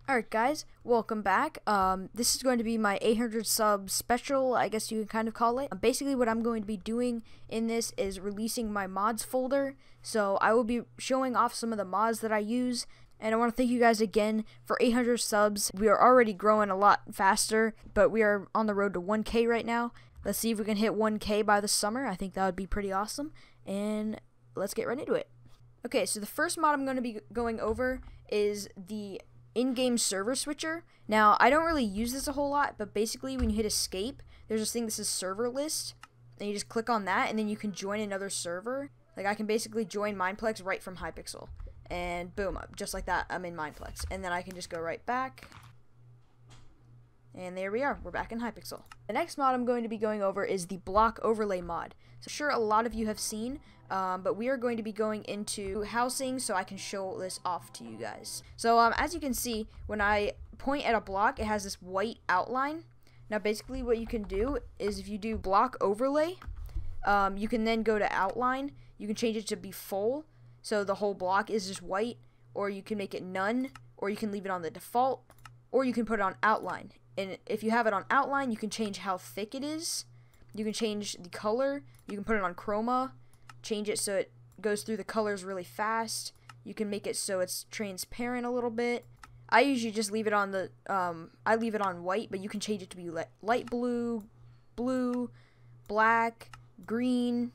Alright guys, welcome back. This is going to be my 800 sub special, I guess you can kind of call it. Basically what I'm going to be doing in this is releasing my mods folder. So I will be showing off some of the mods that I use. And I want to thank you guys again for 800 subs. We are already growing a lot faster, but we are on the road to 1K right now. Let's see if we can hit 1K by the summer. I think that would be pretty awesome. And let's get right into it. Okay, so the first mod I'm going to be going over is the in-game server switcher. Now, I don't really use this a whole lot, but basically when you hit escape, there's this thing that says server list, and you just click on that, and then you can join another server. Like, I can basically join Mineplex right from Hypixel, and boom, just like that, I'm in Mineplex. And then I can just go right back, and there we are, we're back in Hypixel. The next mod I'm going to be going over is the block overlay mod. So sure, a lot of you have seen, but we are going to be going into housing so I can show this off to you guys. So as you can see, when I point at a block, it has this white outline. Now basically what you can do is if you do block overlay, you can then go to outline. You can change it to be full, so the whole block is just white, or you can make it none, or you can leave it on the default, or you can put it on outline. And if you have it on outline, you can change how thick it is. You can change the color. You can put it on chroma, change it so it goes through the colors really fast. You can make it so it's transparent a little bit. I usually just leave it on the I leave it on white, but you can change it to be light blue, blue, black, green,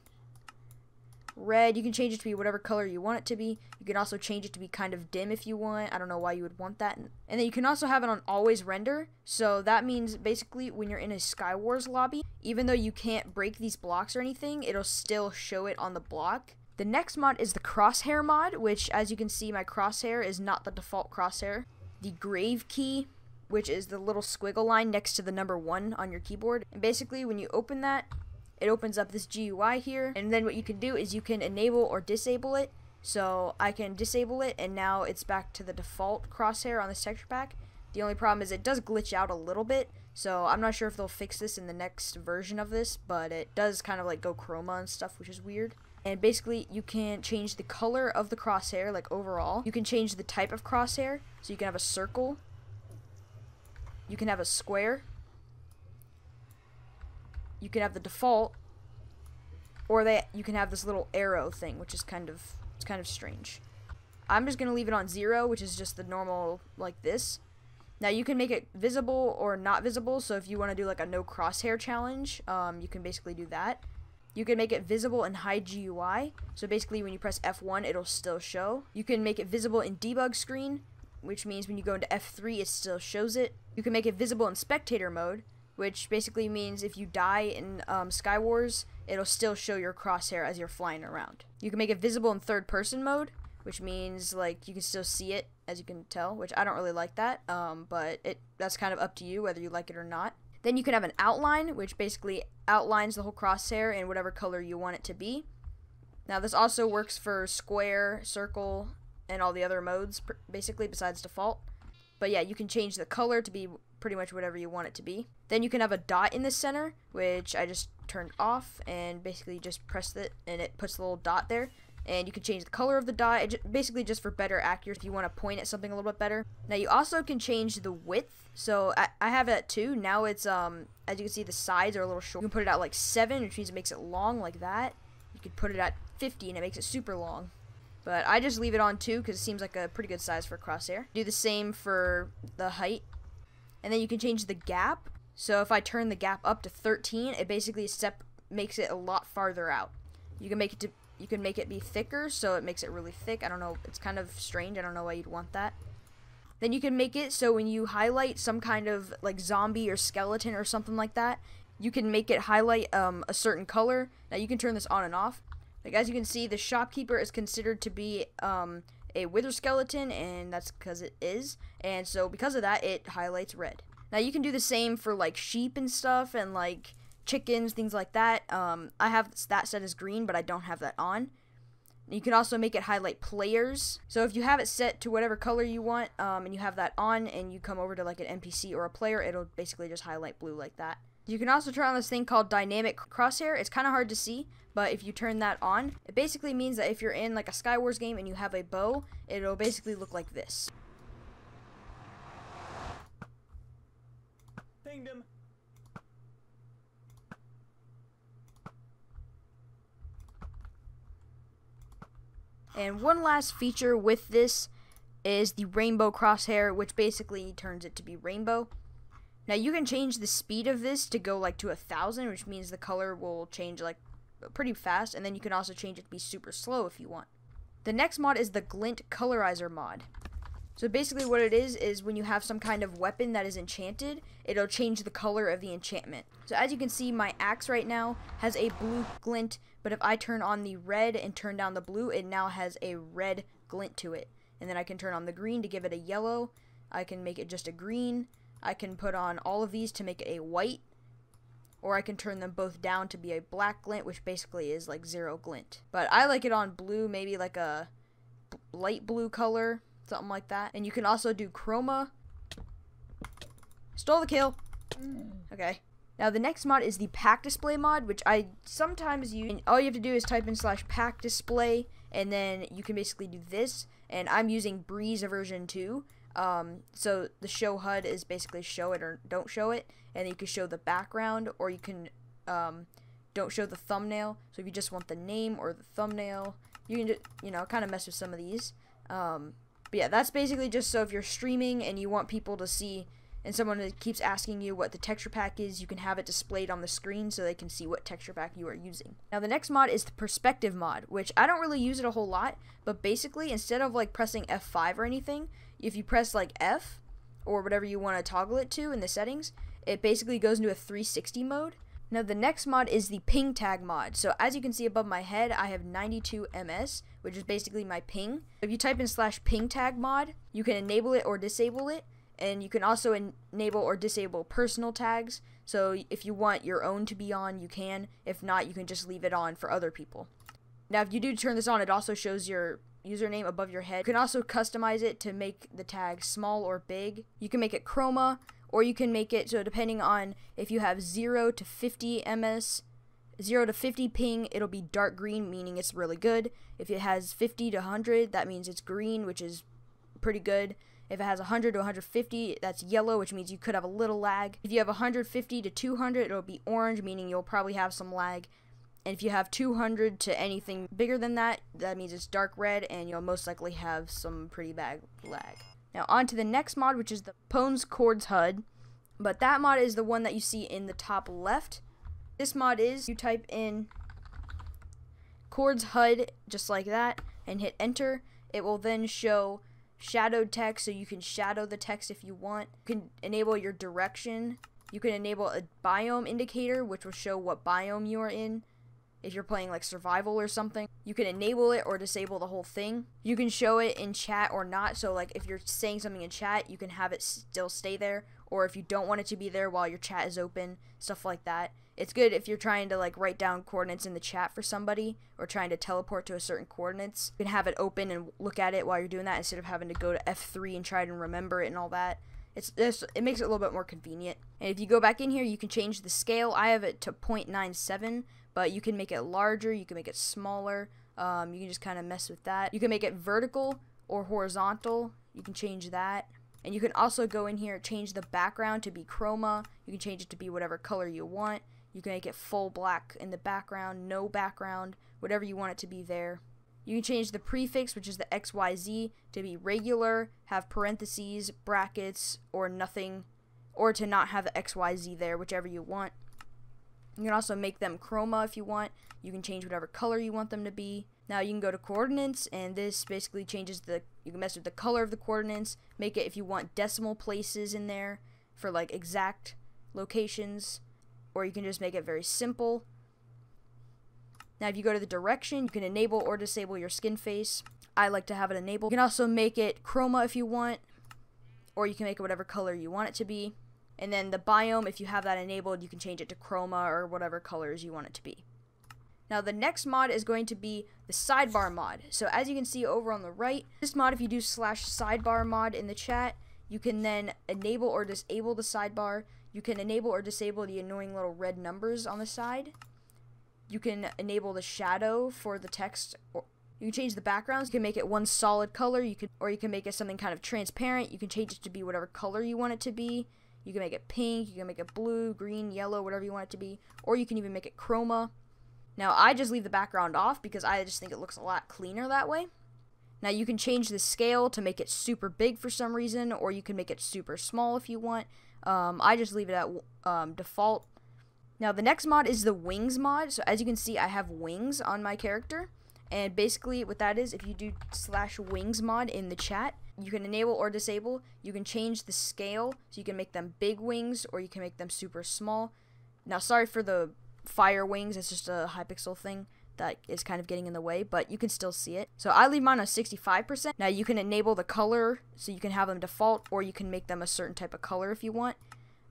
red. You can change it to be whatever color you want it to be. You can also change it to be kind of dim if you want. I don't know why you would want that. And then you can also have it on always render. So that means basically when you're in a Skywars lobby, even though you can't break these blocks or anything, it'll still show it on the block. The next mod is the Crosshair mod, which as you can see, my crosshair is not the default crosshair. The grave key, which is the little squiggle line next to the number 1 on your keyboard. And basically when you open that, it opens up this GUI here, and then what you can do is you can enable or disable it. So I can disable it, and now it's back to the default crosshair on this texture pack. The only problem is it does glitch out a little bit, so I'm not sure if they'll fix this in the next version of this, but it does kind of like go chroma and stuff, which is weird. And basically you can change the color of the crosshair, like overall. You can change the type of crosshair, so you can have a circle, you can have a square, you can have the default, or you can have this little arrow thing, which is kind of strange. I'm just gonna leave it on 0, which is just the normal like this. Now you can make it visible or not visible, so if you want to do like a no crosshair challenge, you can basically do that. You can make it visible in hide GUI, so basically when you press F1 it'll still show. You can make it visible in debug screen, which means when you go into F3 it still shows it. You can make it visible in spectator mode, which basically means if you die in Skywars, it'll still show your crosshair as you're flying around. You can make it visible in third person mode, which means like you can still see it, as you can tell, which I don't really like that, but that's kind of up to you whether you like it or not. Then you can have an outline, which basically outlines the whole crosshair in whatever color you want it to be. Now this also works for square, circle, and all the other modes, basically, besides default. But yeah, you can change the color to be pretty much whatever you want it to be. Then you can have a dot in the center, which I just turned off, and basically just pressed it and it puts the little dot there. And you can change the color of the dot, basically just for better accuracy if you want to point at something a little bit better. Now you also can change the width, so I have it at 2. Now it's as you can see, the sides are a little short. You can put it at like 7, which means it makes it long like that. You could put it at 50 and it makes it super long. But I just leave it on 2 because it seems like a pretty good size for a crosshair. Do the same for the height. And then you can change the gap. So if I turn the gap up to 13, it basically makes it a lot farther out. You can make it be thicker, so it makes it really thick. I don't know, it's kind of strange. I don't know why you'd want that. Then you can make it so when you highlight some kind of like zombie or skeleton or something like that, you can make it highlight a certain color. Now you can turn this on and off. Like as you can see, the shopkeeper is considered to be a wither skeleton, and that's because it is. And so because of that, it highlights red. Now you can do the same for like sheep and stuff, and like chickens, things like that. I have that set as green, but I don't have that on. You can also make it highlight players. So if you have it set to whatever color you want, and you have that on, and you come over to like an NPC or a player, it'll basically just highlight blue like that. You can also turn on this thing called dynamic crosshair. It's kind of hard to see, but if you turn that on, it basically means that if you're in like a Skywars game and you have a bow, it'll basically look like this. Banged him. And one last feature with this is the rainbow crosshair, which basically turns it to be rainbow. Now you can change the speed of this to go like to 1,000, which means the color will change like pretty fast, and then you can also change it to be super slow if you want. The next mod is the Glint Colorizer mod. So basically what it is when you have some kind of weapon that is enchanted, it'll change the color of the enchantment. So as you can see, my axe right now has a blue glint, but if I turn on the red and turn down the blue, it now has a red glint to it. And then I can turn on the green to give it a yellow. I can make it just a green. I can put on all of these to make it a white. Or I can turn them both down to be a black glint, which basically is like 0 glint. But I like it on blue, maybe like a light blue color, something like that. And you can also do chroma. Stole the kill. Okay. Now the next mod is the PackDisplay mod, which I sometimes use. And all you have to do is type in /PackDisplay, and then you can basically do this. And I'm using Breeze version 2. So the show HUD is basically show it or don't show it, and you can show the background, or you can don't show the thumbnail. So if you just want the name or the thumbnail, you can just, you know, kind of mess with some of these. But yeah, that's basically just so if you're streaming and you want people to see, and someone keeps asking you what the texture pack is, you can have it displayed on the screen so they can see what texture pack you are using. Now the next mod is the perspective mod, which I don't really use it a whole lot, but basically instead of like pressing F5 or anything, if you press like F or whatever you want to toggle it to in the settings, it basically goes into a 360 mode. Now the next mod is the ping tag mod. So as you can see above my head, I have 92 ms, which is basically my ping. If you type in /ping tag mod, you can enable it or disable it. And you can also enable or disable personal tags. So if you want your own to be on, you can. If not, you can just leave it on for other people. Now if you do turn this on, it also shows your username above your head. You can also customize it to make the tag small or big. You can make it chroma, or you can make it so depending on if you have 0 to 50 ms, 0 to 50 ping, it'll be dark green, meaning it's really good. If it has 50 to 100, that means it's green, which is pretty good. If it has 100 to 150, that's yellow, which means you could have a little lag. If you have 150 to 200, it'll be orange, meaning you'll probably have some lag. And if you have 200 to anything bigger than that, that means it's dark red, and you'll most likely have some pretty bad lag. Now on to the next mod, which is the Powns Coords HUD. But that mod is the one that you see in the top left. This mod is, you type in Coords HUD, just like that, and hit enter. It will then show shadowed text, so you can shadow the text if you want. You can enable your direction. You can enable a biome indicator, which will show what biome you are in. If you're playing like survival or something, you can enable it or disable the whole thing. You can show it in chat or not, so like if you're saying something in chat, you can have it still stay there, or if you don't want it to be there while your chat is open, stuff like that. It's good if you're trying to like write down coordinates in the chat for somebody, or trying to teleport to a certain coordinates. You can have it open and look at it while you're doing that instead of having to go to F3 and try to remember it and all that. It makes it a little bit more convenient. And if you go back in here, you can change the scale. I have it to 0.97, but you can make it larger, you can make it smaller. You can just kind of mess with that. You can make it vertical or horizontal. You can change that. And you can also go in here, change the background to be chroma. You can change it to be whatever color you want. You can make it full black in the background, no background, whatever you want it to be there. You can change the prefix, which is the XYZ, to be regular, have parentheses, brackets, or nothing, or to not have the XYZ there, whichever you want. You can also make them chroma if you want. You can change whatever color you want them to be. Now you can go to coordinates, and this basically changes you can mess with the color of the coordinates, make it if you want decimal places in there for like exact locations, or you can just make it very simple. Now if you go to the direction, you can enable or disable your skin face. I like to have it enabled. You can also make it chroma if you want, or you can make it whatever color you want it to be. And then the biome, if you have that enabled, you can change it to chroma or whatever colors you want it to be. Now the next mod is going to be the Sidebar mod. So as you can see over on the right, this mod, if you do /sidebar mod in the chat, you can then enable or disable the sidebar. You can enable or disable the annoying little red numbers on the side. You can enable the shadow for the text, or you can change the backgrounds. You can make it one solid color, or you can make it something kind of transparent. You can change it to be whatever color you want it to be. You can make it pink, you can make it blue, green, yellow, whatever you want it to be, or you can even make it chroma. Now, I just leave the background off because I just think it looks a lot cleaner that way. Now, you can change the scale to make it super big for some reason, or you can make it super small if you want. I just leave it at default. Now, the next mod is the wings mod. So, as you can see, I have wings on my character. And basically, what that is, if you do /wings mod in the chat, you can enable or disable. You can change the scale, so you can make them big wings, or you can make them super small. Now, sorry for the fire wings, it's just a Hypixel thing that is kind of getting in the way, but you can still see it. So I leave mine on 65%. Now you can enable the color, so you can have them default, or you can make them a certain type of color if you want.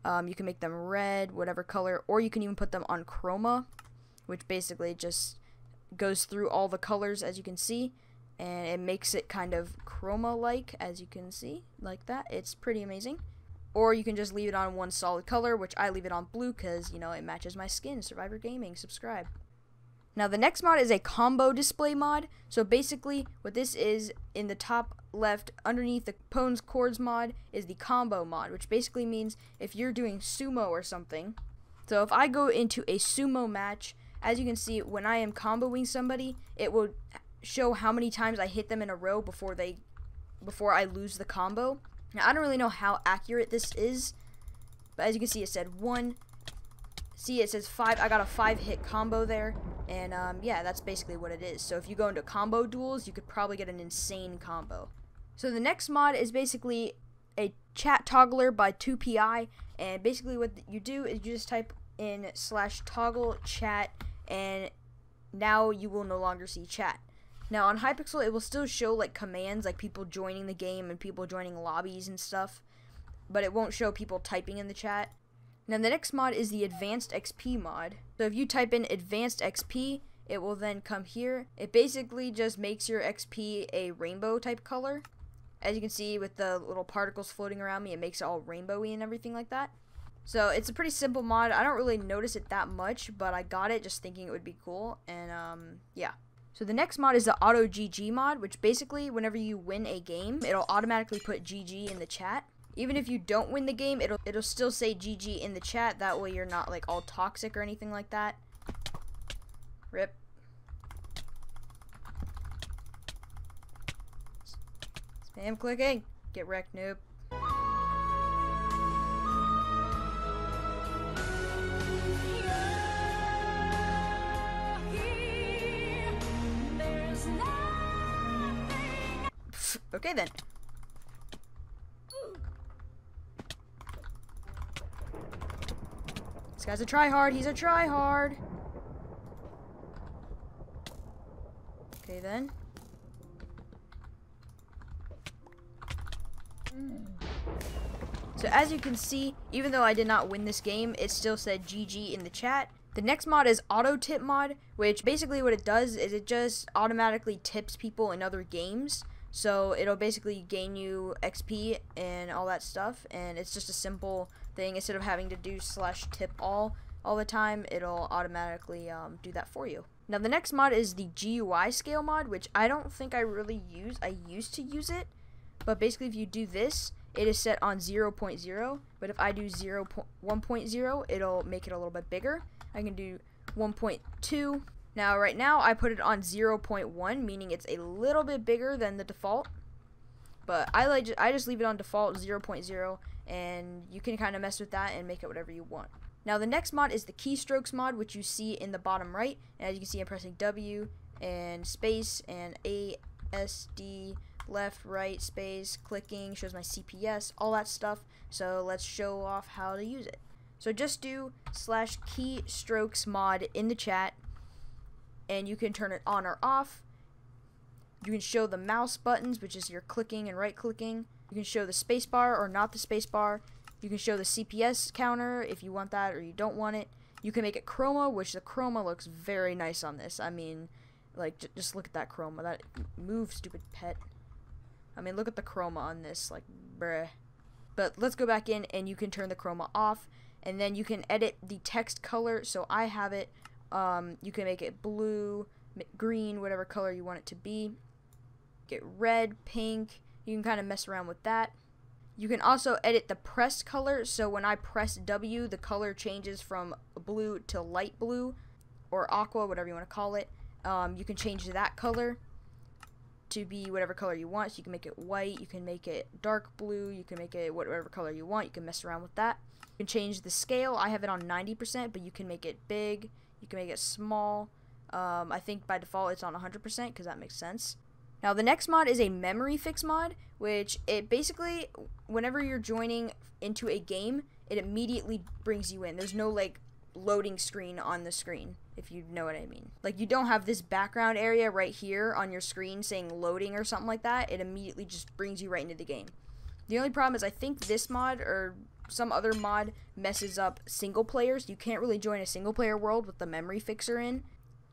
You can make them red, whatever color, or you can even put them on chroma, which basically just goes through all the colors, as you can see, and it makes it kind of chroma-like, as you can see, like that. It's pretty amazing. Or you can just leave it on one solid color, which I leave it on blue because, you know, it matches my skin. Survivor Gaming, subscribe. Now, the next mod is a combo display mod. So basically, what this is, in the top left, underneath the Powns Coords mod, is the combo mod, which basically means if you're doing sumo or something. So if I go into a sumo match, as you can see, when I am comboing somebody, it will show how many times I hit them in a row before I lose the combo. Now, I don't really know how accurate this is, but as you can see, it said 1. See, it says 5. I got a 5-hit combo there, and yeah, that's basically what it is. So if you go into combo duels, you could probably get an insane combo. So the next mod is basically a chat toggler by 2PI, and basically what you do is you just type in /ToggleChat, and now you will no longer see chat. Now, on Hypixel, it will still show, like, commands, like people joining the game and people joining lobbies and stuff, but it won't show people typing in the chat. Now, the next mod is the AdvancedXP mod. So if you type in AdvancedXP, it will then come here. It basically just makes your XP a rainbow type color. As you can see with the little particles floating around me, it makes it all rainbowy and everything like that. So it's a pretty simple mod. I don't really notice it that much, but I got it just thinking it would be cool, and yeah. So the next mod is the AutoGG mod, which basically, whenever you win a game, it'll automatically put GG in the chat. Even if you don't win the game, it'll still say GG in the chat. That way you're not, like, all toxic or anything like that. Rip. Spam clicking. Get wrecked, noob. Okay then. This guy's a tryhard. He's a tryhard. Okay then. So as you can see, even though I did not win this game, it still said GG in the chat. The next mod is Autotip mod, which basically what it does is it just automatically tips people in other games. So it'll basically gain you XP and all that stuff, and it's just a simple thing. Instead of having to do /tip all the time, it'll automatically do that for you. Now the next mod is the GUI Scale mod, which I don't think I really use. I used to use it, but basically if you do this, it is set on 0.0, but if I do 1.0, it'll make it a little bit bigger. I can do 1.2. Now, right now, I put it on 0.1, meaning it's a little bit bigger than the default. But I just leave it on default 0.0, and you can kind of mess with that and make it whatever you want. Now, the next mod is the Keystrokes mod, which you see in the bottom right. And as you can see, I'm pressing W and space and ASD, left, right, space, clicking, shows my CPS, all that stuff. So let's show off how to use it. So just do /Keystrokes mod in the chat, and you can turn it on or off. You can show the mouse buttons, which is your clicking and right clicking. You can show the spacebar or not the spacebar. You can show the CPS counter if you want that or you don't want it. You can make it chroma, which the chroma looks very nice on this. I mean, like, just look at that chroma. That move, stupid pet. I mean, look at the chroma on this, like, bruh. But let's go back in, and you can turn the chroma off, and then you can edit the text color. So I have it. You can make it blue, green, whatever color you want it to be. Get red, pink. You can kind of mess around with that. You can also edit the pressed color, so when I press W, the color changes from blue to light blue, or aqua, whatever you want to call it. You can change that color to be whatever color you want. So you can make it white, you can make it dark blue, you can make it whatever color you want. You can mess around with that. You can change the scale. I have it on 90%, but you can make it big, you can make it small. I think by default it's on 100% because that makes sense. Now the next mod is a memory fix mod, which it basically, whenever you're joining into a game, it immediately brings you in. There's no like loading screen on the screen, if you know what I mean. Like, you don't have this background area right here on your screen saying loading or something like that. It immediately just brings you right into the game. The only problem is I think this mod or some other mod messes up single players. You can't really join a single player world with the memory fixer in.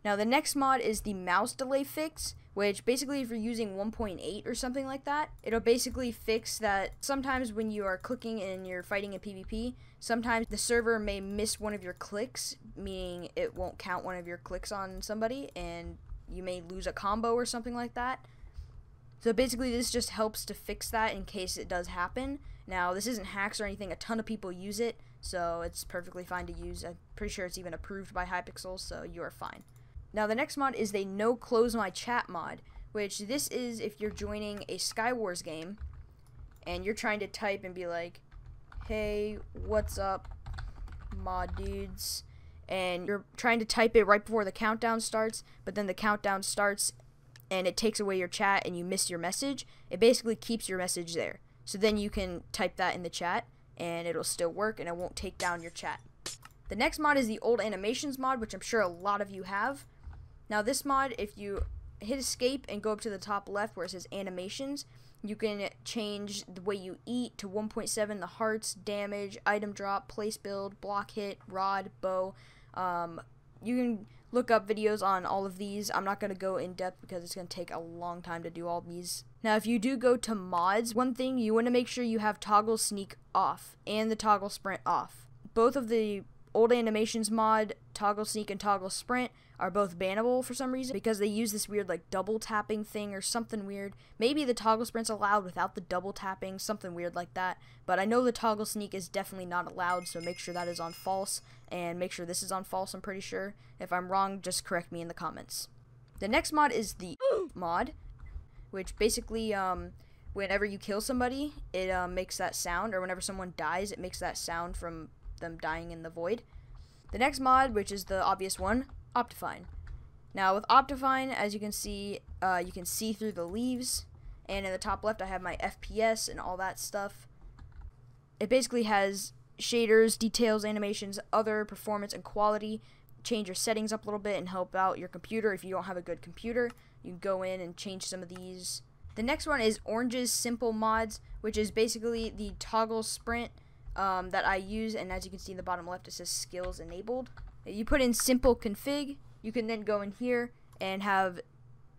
Now the next mod is the mouse delay fix, which basically if you're using 1.8 or something like that, it'll basically fix that sometimes when you are clicking and you're fighting in PvP, sometimes the server may miss one of your clicks, meaning it won't count one of your clicks on somebody, and you may lose a combo or something like that. So basically this just helps to fix that in case it does happen. Now this isn't hacks or anything, a ton of people use it, so it's perfectly fine to use. I'm pretty sure it's even approved by Hypixel, so you are fine. Now the next mod is the NoCloseMyChat mod, which this is if you're joining a Skywars game and you're trying to type and be like, hey, what's up, mod dudes? And you're trying to type it right before the countdown starts, but then the countdown starts and it takes away your chat and you miss your message. It basically keeps your message there. So then you can type that in the chat and it'll still work and it won't take down your chat. The next mod is the old animations mod, which I'm sure a lot of you have. Now this mod, if you hit escape and go up to the top left where it says animations, you can change the way you eat to 1.7, the hearts, damage, item drop, place build, block hit, rod, bow. You can look up videos on all of these. I'm not going to go in depth because it's going to take a long time to do all these. Now if you do go to mods, one thing you want to make sure you have toggle sneak off and the toggle sprint off. Both of the old animations mod, toggle sneak and toggle sprint, are both bannable for some reason because they use this weird like double tapping thing or something weird. Maybe the toggle sprint's allowed without the double tapping, something weird like that. But I know the toggle sneak is definitely not allowed, so make sure that is on false and make sure this is on false, I'm pretty sure. If I'm wrong, just correct me in the comments. The next mod is the mod, which basically whenever you kill somebody, it makes that sound, or whenever someone dies, it makes that sound from them dying in the void. The next mod, which is the obvious one, Optifine. Now with Optifine, as you can see through the leaves, and in the top left I have my FPS and all that stuff. It basically has shaders, details, animations, other, performance, and quality. Change your settings up a little bit and help out your computer. If you don't have a good computer, you can go in and change some of these. The next one is Orange's Simple Mods, which is basically the toggle sprint that I use, and as you can see in the bottom left it says skills enabled. You put in simple config, you can then go in here and have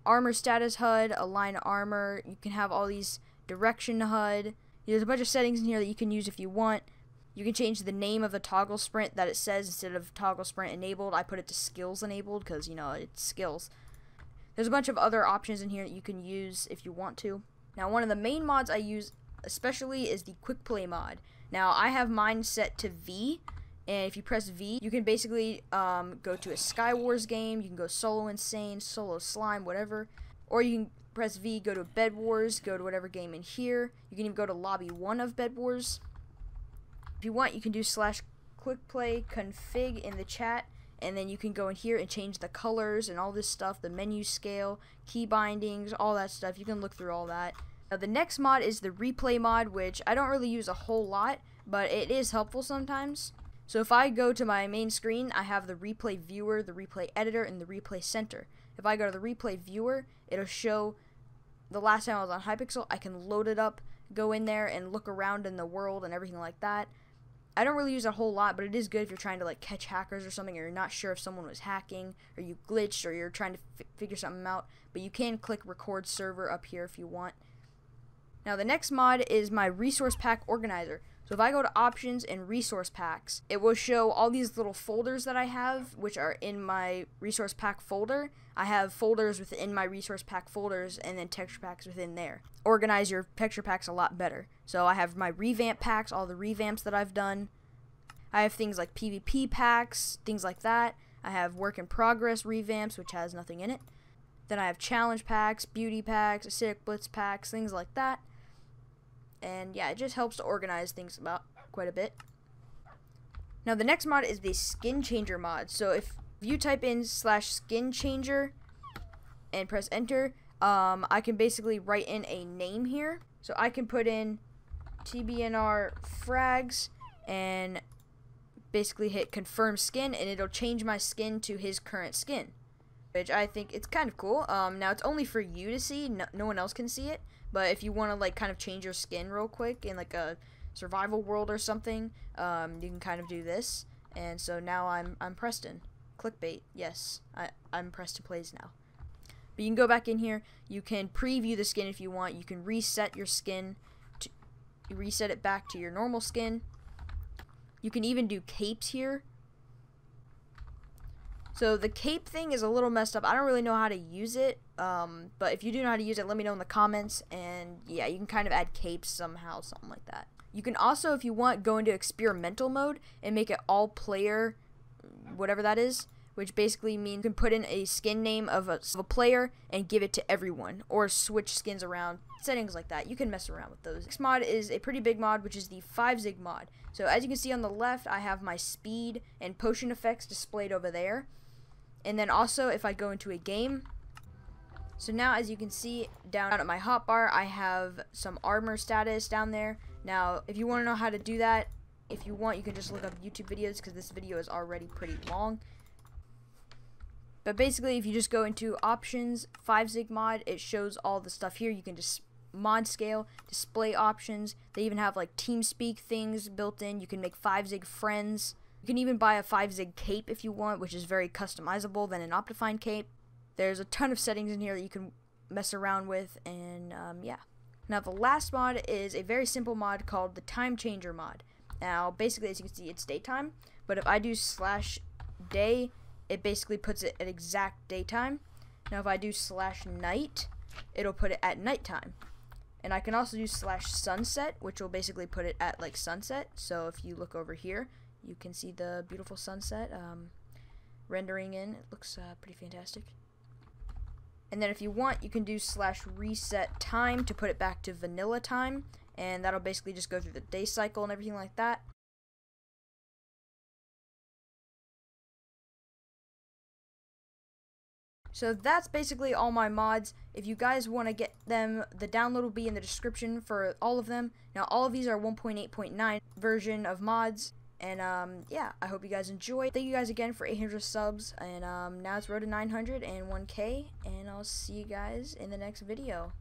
armor status HUD, align armor, you can have all these direction HUD. There's a bunch of settings in here that you can use if you want. You can change the name of the toggle sprint that it says instead of toggle sprint enabled. I put it to skills enabled because, you know, it's skills. There's a bunch of other options in here that you can use if you want to. Now one of the main mods I use especially is the Quickplay mod. Now I have mine set to V, and if you press V, you can basically go to a Skywars game, you can go solo insane, solo slime, whatever, or you can press V, go to Bed Wars, go to whatever game in here. You can even go to lobby 1 of Bed Wars. If you want, you can do /Quickplay config in the chat, and then you can go in here and change the colors and all this stuff, the menu scale, key bindings, all that stuff. You can look through all that. Now the next mod is the ReplayMod, which I don't really use a whole lot, but it is helpful sometimes. So if I go to my main screen, I have the replay viewer, the replay editor, and the replay center. If I go to the replay viewer, it'll show the last time I was on Hypixel. I can load it up, go in there, and look around in the world and everything like that. I don't really use a whole lot, but it is good if you're trying to like catch hackers or something, or you're not sure if someone was hacking, or you glitched, or you're trying to figure something out. But you can click record server up here if you want. Now the next mod is my resource pack organizer. So if I go to options and resource packs, it will show all these little folders that I have, which are in my resource pack folder. I have folders within my resource pack folders and then texture packs within there. Organize your texture packs a lot better. So I have my revamp packs, all the revamps that I've done. I have things like PvP packs, things like that. I have work in progress revamps, which has nothing in it. Then I have challenge packs, beauty packs, acidic blitz packs, things like that. And yeah, it just helps to organize things about quite a bit. Now the next mod is the SkinChanger mod. So if you type in /SkinChanger and press enter, I can basically write in a name here. So I can put in TBNR frags and basically hit confirm skin, and it'll change my skin to his current skin, which I think it's kind of cool. Now it's only for you to see, no one else can see it. But if you want to like kind of change your skin real quick in like a survival world or something, you can kind of do this. And so now I'm Preston. Clickbait. Yes, I'm Preston Plays now. But you can go back in here. You can preview the skin if you want. You can reset your skin. Reset it back to your normal skin. You can even do capes here. So the cape thing is a little messed up. I don't really know how to use it, but if you do know how to use it, let me know in the comments. And yeah, you can kind of add capes somehow, something like that. You can also, if you want, go into experimental mode and make it all player, whatever that is, which basically means you can put in a skin name of a player and give it to everyone, or switch skins around, settings like that. You can mess around with those. Next mod is a pretty big mod, which is the 5-zig mod. So as you can see on the left, I have my speed and potion effects displayed over there. And then also, if I go into a game, so now as you can see down at my hotbar, I have some armor status down there. Now, if you want to know how to do that, if you want, you can just look up YouTube videos, because this video is already pretty long. But basically, if you just go into options, 5-zig mod, it shows all the stuff here. You can just mod scale, display options. They even have like TeamSpeak things built in. You can make 5-zig friends. You can even buy a 5-zig cape if you want, which is very customizable than an Optifine cape. There's a ton of settings in here that you can mess around with, and yeah. Now the last mod is a very simple mod called the TimeChanger mod. Now basically, as you can see, it's daytime, but if I do /day, it basically puts it at exact daytime. Now if I do /night, it'll put it at nighttime. And I can also do /sunset, which will basically put it at like sunset. So if you look over here, you can see the beautiful sunset rendering in. It looks pretty fantastic. And then if you want, you can do /reset time to put it back to vanilla time, and that'll basically just go through the day cycle and everything like that. So that's basically all my mods. If you guys want to get them, the download will be in the description for all of them. Now all of these are 1.8.9 version of mods. And yeah, I hope you guys enjoyed. Thank you guys again for 800 subs. And now it's road to 900 and 1K. And I'll see you guys in the next video.